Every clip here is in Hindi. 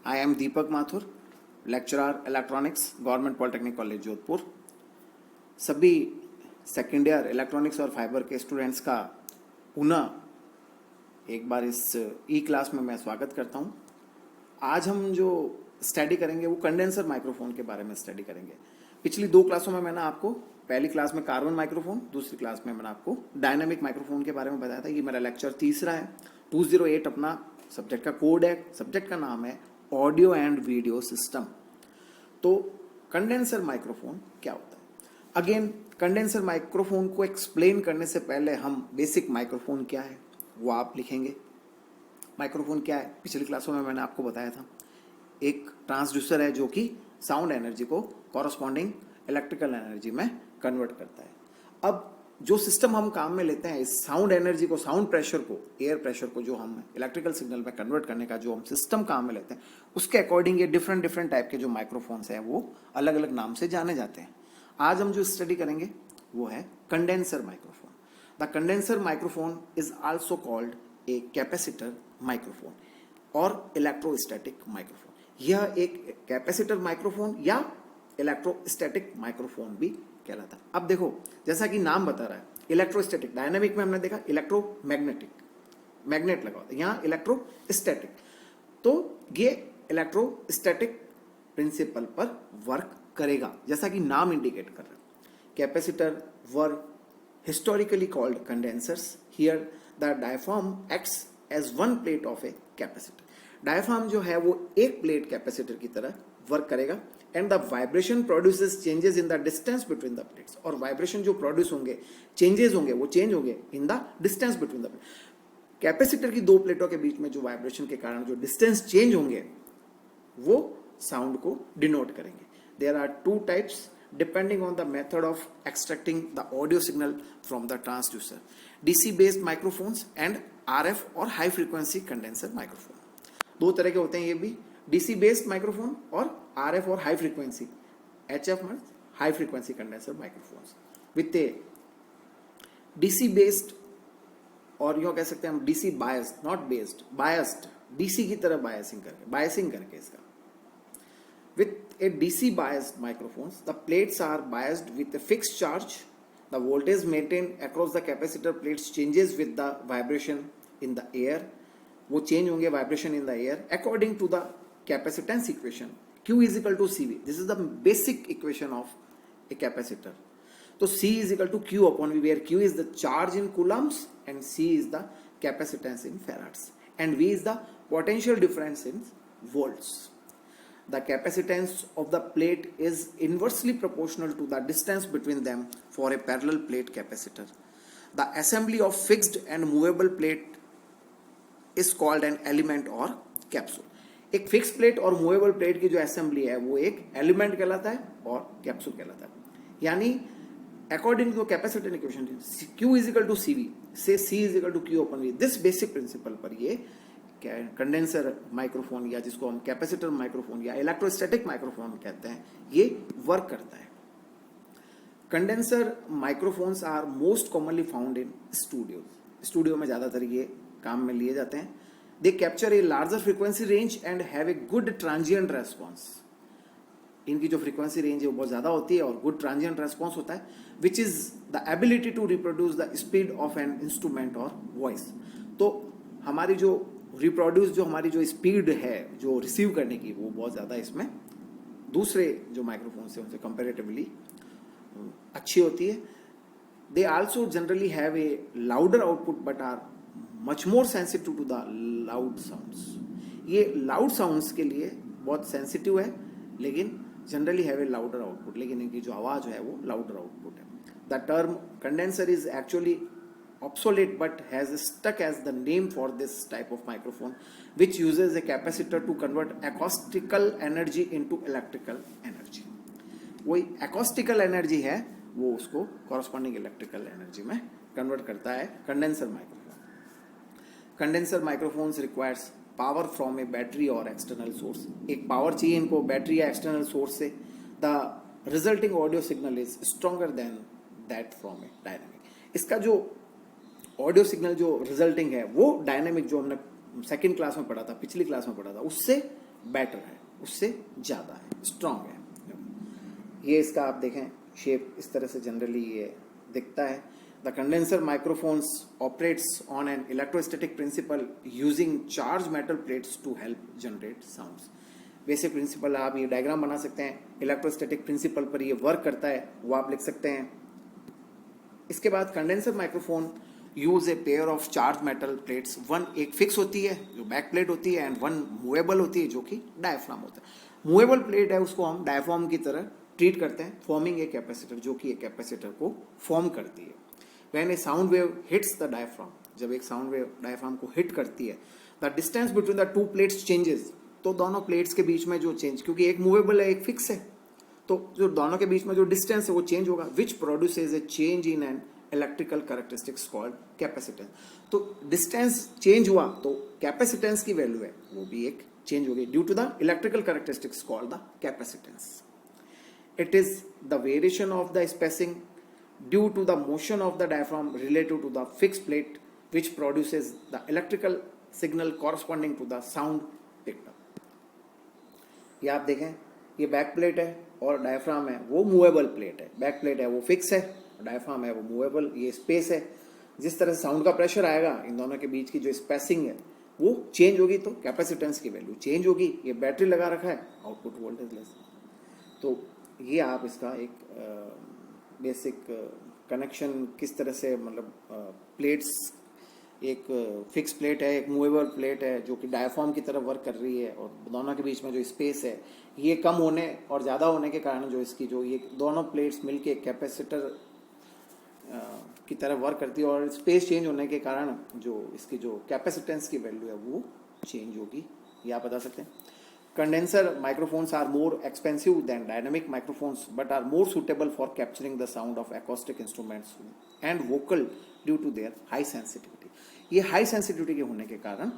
I am Deepak Mathur, lecturer electronics, Government Polytechnic College Jodhpur. सभी सेकेंड ईयर इलेक्ट्रॉनिक्स और फाइबर के स्टूडेंट्स का पुनः एक बार इस ई क्लास में मैं स्वागत करता हूं। आज हम जो स्टडी करेंगे वो कंडेंसर माइक्रोफोन के बारे में स्टडी करेंगे। पिछली दो क्लासों में मैंने आपको पहली क्लास में कार्बन माइक्रोफोन, दूसरी क्लास में मैंने आपको डायनामिक माइक्रोफोन के बारे में बताया था। ये मेरा लेक्चर तीसरा है। 208 अपना सब्जेक्ट का कोड है, सब्जेक्ट का नाम है ऑडियो एंड वीडियो सिस्टम। तो कंडेंसर माइक्रोफोन क्या होता है? अगेन कंडेंसर माइक्रोफोन को एक्सप्लेन करने से पहले हम बेसिक माइक्रोफोन क्या है वो आप लिखेंगे। माइक्रोफोन क्या है? पिछली क्लासों में मैंने आपको बताया था, एक ट्रांसड्यूसर है जो कि साउंड एनर्जी को कॉरस्पॉन्डिंग इलेक्ट्रिकल एनर्जी में कन्वर्ट करता है। अब जो सिस्टम हम काम में लेते हैं, इस साउंड एनर्जी को, साउंड प्रेशर को, एयर प्रेशर को जो हम इलेक्ट्रिकल सिग्नल में कन्वर्ट करने का जो हम सिस्टम काम में लेते हैं, उसके अकॉर्डिंग ये डिफरेंट डिफरेंट टाइप के जो माइक्रोफोन्स हैं वो अलग अलग नाम से जाने जाते हैं। आज हम जो स्टडी करेंगे वो है condenser microphone. The condenser microphone is also called a capacitor microphone और इलेक्ट्रोस्टैटिक माइक्रोफोन। यह एक कैपेसिटर माइक्रोफोन या इलेक्ट्रोस्टैटिक माइक्रोफोन भी कहलाता है। अब देखो, जैसा कि नाम बता रहा है इलेक्ट्रोस्टैटिक, डायनामिक में हमने देखा इलेक्ट्रोमैग्नेटिक, मैग्नेट लगा होता है, यहाँ इलेक्ट्रोस्टैटिक। तो ये इलेक्ट्रोस्टैटिक प्रिंसिपल पर वर्क करेगा, जैसा कि नाम इंडिकेट कर रहा है। Capacitor were historically called condensers. Here the diaphragm acts as one plate of a capacitor. Diaphragm जो है वो एक प्लेट कैपेसिटर की तरह वर्क करेगा and the vibration produces changes in the distance between the plates. और वाइब्रेशन जो प्रोड्यूस होंगे, चेंजेस होंगे, वो चेंज होंगे in the distance between the plates. Capacitor की दो प्लेटों के बीच में जो वाइब्रेशन के कारण जो डिस्टेंस चेंज होंगे वो साउंड को डिनोट करेंगे। There are two types depending on the method of extracting the audio signal from the transducer, DC based microphones and RF और हाई फ्रीक्वेंसी कंडेंसर माइक्रोफोन। दो तरह के होते हैं ये भी, डीसी बेस्ड माइक्रोफोन और आरएफ और हाई फ्रीक्वेंसी, एचएफ में high frequency condenser microphones with a DC based, और यूं कह सकते हैं हम DC biased, not based, biased, DC की तरह बायसिंग करके इसका। With a DC biased microphones the plates are biased with a fixed charge, the voltage maintained across the capacitor plates changes with the vibration in the air. वो चेंज होंगे vibration in the air according to the capacitance equation Q is equal to CV. This is the basic equation of a capacitor. So C is equal to Q upon V, where Q is the charge in coulombs and C is the capacitance in farads, and V is the potential difference in volts. The capacitance of the plate is inversely proportional to the distance between them for a parallel plate capacitor. The assembly of fixed and movable plate is called an element or capsule. एक फिक्स प्लेट और मूवेबल प्लेट की जो असेंबली है वो एक एलिमेंट कहलाता है और कैप्सूल कहलाता है। यानी according to capacitor equation Q is equal to CV से C is equal to Q upon V, this basic principle पर ये कंडेंसर माइक्रोफोन या जिसको हम कैपेसिटर माइक्रोफोन या इलेक्ट्रोस्टैटिक माइक्रोफोन कहते हैं, ये वर्क करता है। Condenser microphones are most commonly found in studio में ज्यादातर ये काम में लिए जाते हैं। They capture a larger frequency range and have a good transient response. इनकी जो frequency range है वो बहुत ज़्यादा होती है और good transient response होता है, which is the ability to reproduce the speed of an instrument or voice. तो हमारी जो reproduce, जो हमारी जो speed है जो receive करने की, वो बहुत ज़्यादा इसमें दूसरे जो माइक्रोफोन से उनसे comparatively अच्छी होती है। They also generally have a louder output but are much more sensitive to the loud sounds. ये loud sounds के लिए बहुत sensitive है, लेकिन generally have a louder output, लेकिन इनकी जो आवाज है वो louder output है। The term condenser is actually obsolete but has stuck as the name for this type of microphone, which uses a capacitor to convert acoustical energy into electrical energy. वही acoustical energy है वो उसको corresponding electrical energy में convert करता है condenser microphone. Condenser microphones requires power from A battery और एक्सटर्नल सोर्स। एक पावर चाहिए इनको बैटरी या एक्सटर्नल सोर्स से। The resulting audio signal is stronger than that from A dynamic. इसका जो ऑडियो सिग्नल जो रिजल्टिंग है वो डायनेमिक, जो हमने सेकेंड क्लास में पढ़ा था, पिछली क्लास में पढ़ा था, उससे बेटर है, उससे ज़्यादा है, स्ट्रांग है। ये इसका आप देखें शेप इस तरह से जनरली ये दिखता है। The condenser microphones operates on an electrostatic principle using charge metal plates to help generate sounds. Basic principle आप ये डायग्राम बना सकते हैं, इलेक्ट्रोस्टैटिक प्रिंसिपल पर ये वर्क करता है वो आप लिख सकते हैं। इसके बाद condenser microphone use a pair of charge metal plates, one एक फिक्स होती है जो बैक प्लेट होती है एंड वन मूवेबल होती है जो कि डायफ्राम होता है। मूवेबल प्लेट है उसको हम डायफ्राम की तरह ट्रीट करते हैं, फॉर्मिंग ए कैपेसिटर, जो कि एक कैपेसिटर को फॉर्म करती है। When A sound wave hits the diaphragm, जब एक साउंड वेव डायफ्राम को हिट करती है, the distance between the two plates changes, तो दोनों प्लेट्स के बीच में जो चेंज, क्योंकि एक मूवेबल है एक फिक्स है, तो जो दोनों के बीच में जो डिस्टेंस है वो चेंज होगा, which produces A change in an electrical characteristics called capacitance. तो डिस्टेंस चेंज हुआ तो कैपेसिटेंस की वैल्यू है वो भी एक चेंज होगी due to the electrical characteristics called the capacitance. It is the variation of the spacing due to the motion of the diaphragm relative to the fixed plate which produces the electrical signal corresponding to the sound picked up। ये आप देखें ये बैक प्लेट है और डायफ्राम है वो मूवेबल प्लेट है, बैक प्लेट है वो फिक्स है, डायफ्राम है वो मूवेबल, ये स्पेस है। जिस तरह से साउंड का प्रेशर आएगा इन दोनों के बीच की जो स्पेसिंग है वो चेंज होगी तो कैपेसिटेंस की वैल्यू चेंज होगी। ये बैटरी लगा रखा है, आउटपुट वोल्टेज लेस। तो ये आप इसका एक बेसिक कनेक्शन किस तरह से, मतलब प्लेट्स, एक फिक्स प्लेट है एक मूवेबल प्लेट है जो कि डायफ्राम की तरह वर्क कर रही है, और दोनों के बीच में जो स्पेस है ये कम होने और ज़्यादा होने के कारण जो इसकी जो ये दोनों प्लेट्स मिलके कैपेसिटर की तरह वर्क करती है, और स्पेस चेंज होने के कारण जो इसकी जो कैपेसिटेंस की वैल्यू है वो चेंज होगी, ये आप बता सकते हैं। Condenser microphones are more expensive than dynamic microphones but are more suitable for capturing the sound of acoustic instruments and vocal due to their high sensitivity। ये high sensitivity के होने के कारण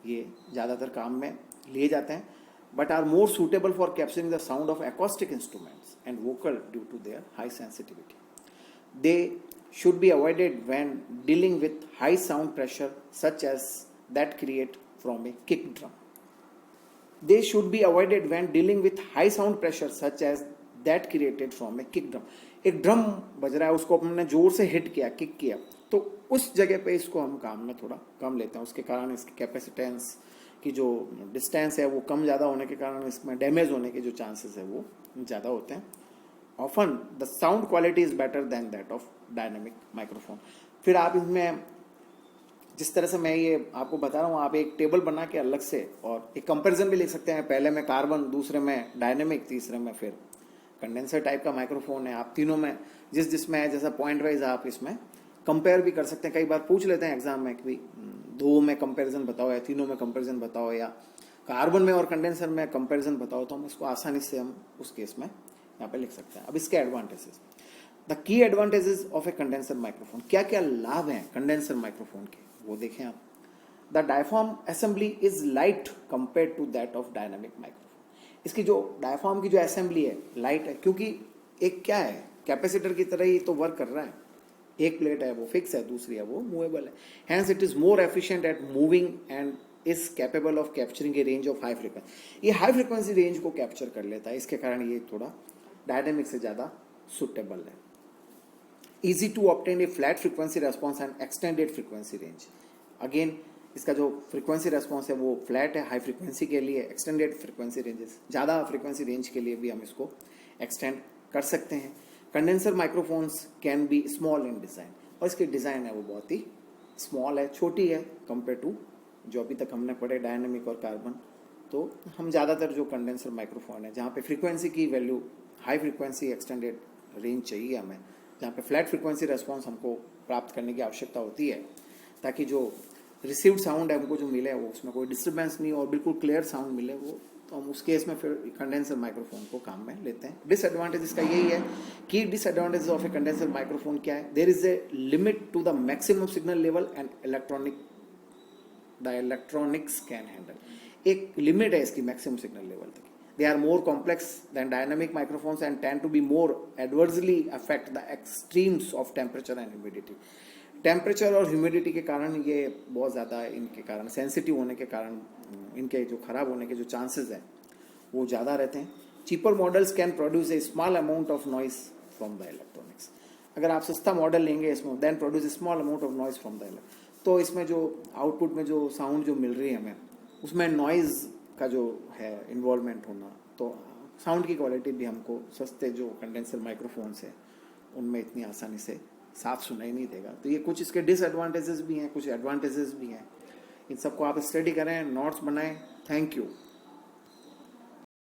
ये ज़्यादातर काम में लिए जाते हैं, but are more suitable for capturing the sound of acoustic instruments and vocal due to their high sensitivity। They should be avoided when dealing with high sound pressure such as that create from a kick drum। They should be avoided when dealing with high sound pressure such as that created from a kick drum। एक ड्रम बज रहा है उसको हमने जोर से हिट किया, किक किया, तो उस जगह पे इसको हम काम में थोड़ा कम लेते हैं, उसके कारण इसकी कैपेसिटेंस की जो डिस्टेंस है वो कम ज़्यादा होने के कारण इसमें डैमेज होने के जो चांसेस है वो ज़्यादा होते हैं। Often the sound quality is better than that of dynamic microphone. फिर आप इसमें जिस तरह से मैं ये आपको बता रहा हूँ, आप एक टेबल बना के अलग से और एक कंपैरिजन भी लिख सकते हैं, पहले में कार्बन, दूसरे में डायनेमिक, तीसरे में फिर कंडेंसर टाइप का माइक्रोफोन है। आप तीनों में जिसमें है जैसा पॉइंट वाइज आप इसमें कंपेयर भी कर सकते हैं। कई बार पूछ लेते हैं एग्जाम में कि भाई दो में कंपेरिजन बताओ या तीनों में कंपेरिजन बताओ या कार्बन में और कंडेंसर में कंपेरिजन बताओ, तो हम इसको आसानी से हम उस केस में यहाँ पे लिख सकते हैं। अब इसके advantages, the key advantages of a condenser microphone, क्या क्या लाभ हैं कंडेंसर माइक्रोफोन के वो देखें आप। The diaphragm assembly is light compare to that of dynamic microphone. इसकी जो डायफ्राम की जो असेंबली है लाइट है, क्योंकि एक क्या है कैपेसिटर की तरह ही तो वर्क कर रहा है, एक प्लेट है वो फिक्स है, दूसरी है वो मूवेबल है। Hence it is more efficient at moving and is capable of capturing a range of high frequency. ये हाई फ्रिक्वेंसी रेंज को कैप्चर कर लेता है, इसके कारण ये थोड़ा डायनेमिक से ज़्यादा सुटेबल है। easy to obtain a flat frequency response and extended frequency range। Again इसका जो फ्रीक्वेंसी रेस्पॉन्स है वो फ्लैट है हाई फ्रीक्वेंसी के लिए, एक्सटेंडेड फ्रीक्वेंसी रेंजेस ज़्यादा फ्रीक्वेंसी रेंज के लिए भी हम इसको एक्सटेंड कर सकते हैं। Condenser microphones can be small in design, और इसकी डिज़ाइन है वो बहुत ही स्मॉल है, छोटी है कंपेयर टू जो अभी तक हमने पढ़े डायनेमिक और कार्बन। तो हम ज़्यादातर जो कंडेंसर माइक्रोफोन है जहाँ पे फ्रीक्वेंसी की value high frequency extended range चाहिए हमें, जहाँ पे फ्लैट फ्रीक्वेंसी रेस्पॉन्स हमको प्राप्त करने की आवश्यकता होती है, ताकि जो रिसीव्ड साउंड है हमको जो मिले वो उसमें कोई डिस्टर्बेंस नहीं और बिल्कुल क्लियर साउंड मिले वो, तो हम उस केस में फिर कंडेंसर माइक्रोफोन को काम में लेते हैं। डिसएडवांटेज इसका यही है कि disadvantage of a condenser microphone क्या है, there is a limit to the maximum signal level and the electronics can handle. एक लिमिट है इसकी मैक्सिमम सिग्नल लेवल तक। They are more complex than dynamic microphones and tend to be more adversely affect the extremes of temperature and humidity। Temperature और ह्यूमिडिटी के कारण ये बहुत ज़्यादा इनके कारण सेंसिटिव होने के कारण इनके जो खराब होने के जो चांसेस हैं वो ज़्यादा रहते हैं. Cheaper models can produce a small amount of noise from the electronics. अगर आप सस्ता मॉडल लेंगे इसमें then produce a small amount of noise from the तो इसमें जो आउटपुट में जो साउंड जो मिल रही है हमें उसमें नॉइज़ का जो है इन्वॉल्वमेंट होना, तो साउंड की क्वालिटी भी हमको सस्ते जो कंडेंसर माइक्रोफोन्स है उनमें इतनी आसानी से साफ सुनाई नहीं देगा. तो ये कुछ इसके डिसएडवांटेजेस भी हैं, कुछ एडवांटेजेस भी हैं. इन सबको आप स्टडी करें, नोट्स बनाएं. Thank you.